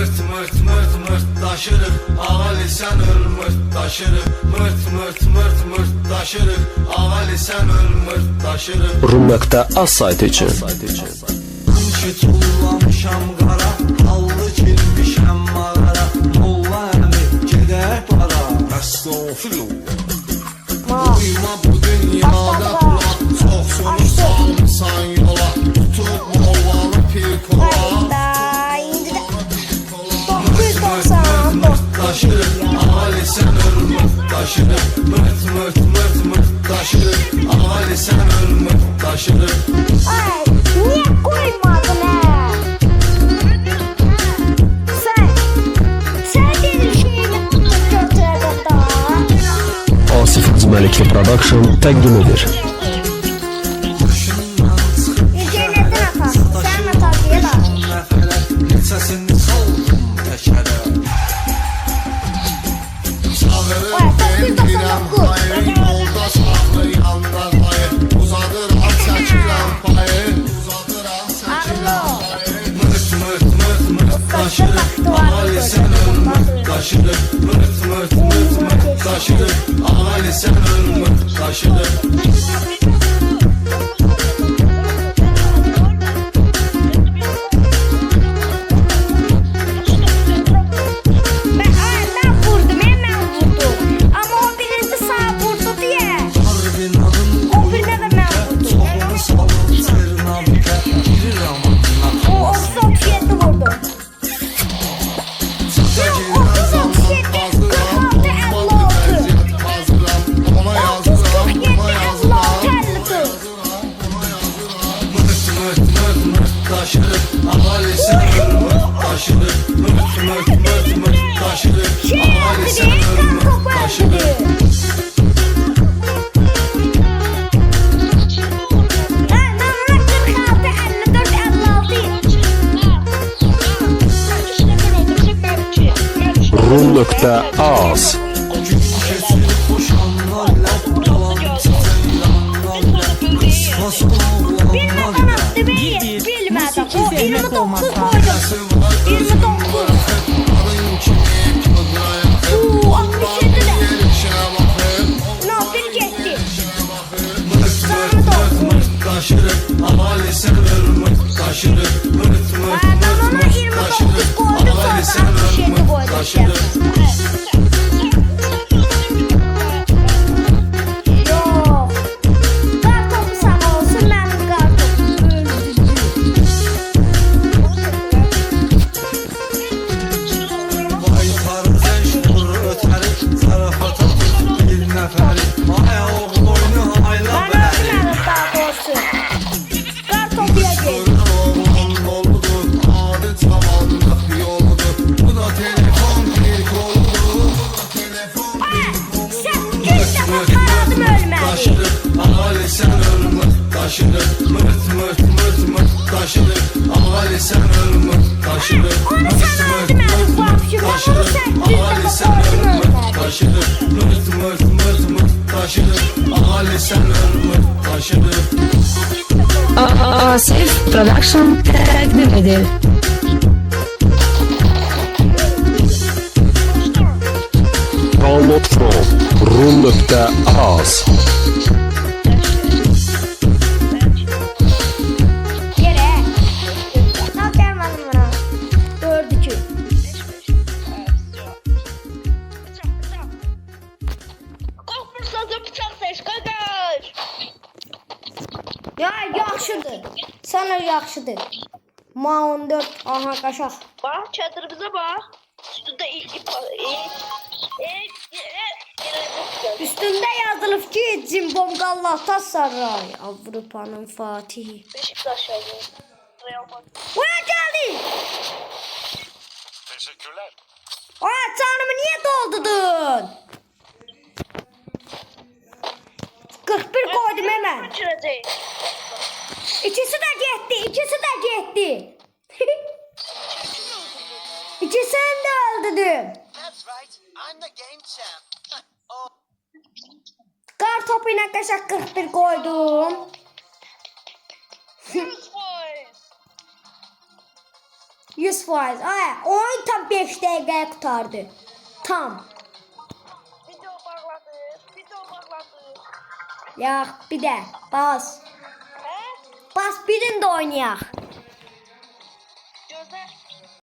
Mırt mırt mırt mırt taşırıq, ağali sən öl mırt taşırıq. Mırt mırt mırt mırt taşırıq, ağali sən öl mırt taşırıq. Rum.az saytı için. Ki tullamışam qara, hallı girmişəm mağara. Molla əmi gedək para, əstağfirullah. Uyma bu dünyada pula, çox sonu salmışsan yola. Tutub mollanı pir kola. Taşırıq, ağali sən öl mırt taşırıq. Mırt mırt mırt mırt taşırıq, ağali sən öl mırt taşırıq. Ay, niye koymadın he? Sen dedin şeyini götürdün daha. Asif Hacıməlikli Production təqdim edir. İnternetin ata, sen ata diye la. Səsini saldım təkərə. Çağırır deyirəm hayır, yolda saxlı yanda dayı. Uzadıram çəkirəm payı, uzadıram çəkirəm payı. Mırt mırt mırt mırt taşırıq, ağali sən öl mırt taşırıq. Mırt mırt mırt mırt taşırıq, ağali sən öl mırt taşırıq. Taşırıq, ağali sən öl mırt taşırıq. Mırt mırt mırt mırt taşırıq, ağali sən öl mırt taşırıq. Rum.az Keçir xoş anlarla, yalan çiçəklərlə. Qısqas oğlanlar ilə. Bilmədim, o 29 koydum. 29. Nafil getdi. Taşırıq, ağali sən öl mırt taşırıq. Mırt mırt mırt mırt taşırıq, ağali sən öl mırt taşırıq. Yox. Kartopu sağ olsun, mənim kartopum öldürdü. Baytar zəş vurur ötəri, zarafata bir nəfəri. Aya oğul oyunu ayla Mən bəri. ölmədim daha doğrusu. Kartopuya geldi. Oğlan oldu, adı tavanlıq yoldur. Bu da telefon bir koldur. Sən bir dəfə qaradım ölmədi. Taşırıq, ağali sən öl mırt taşırıq. Mırt mırt mırt mırt taşırıq, ağali sən öl mırt taşırıq. Onu sən öldürmədin, vapşı. Mən onu sən bir Ağali dəfə sən öl gördüm mırt ölmədi. taşırıq. Mırt mırt mırt mırt taşırıq, ağali sən öl mırt taşırıq. Asif Production təqdim edir. Download from Rum.az Yere. Ne gelmedim bana. Dördücü. Korkmursanız bıçak seç kardeş. Ya yaxşıdır. Sana yaxşıdır. Ma 14 aha qaşaq. Bak çadırımıza bak. Üstünde Üstünde yazılıb ki Cimbom Galata Saray. Avrupanın Fatihi. Beşiktaş yazıyor. Real Madrid. Buraya geldi. Teşekkürler. Aa canımı niye doldurdun? 41 koydum hemen. Kaçıracağız. İkisi de gitti. İkisi de gitti. İkisini de öldürdüm. That's right. I'm the game champ. Oh. Kar topuyla kaşak 41 koydum. 100%. Ay, oyun tam 5 dəqiqəyə qurtardı. Tam. Video bağladı. Video bağladı. Ya bir də bas. He? Bas birini də oynayaq.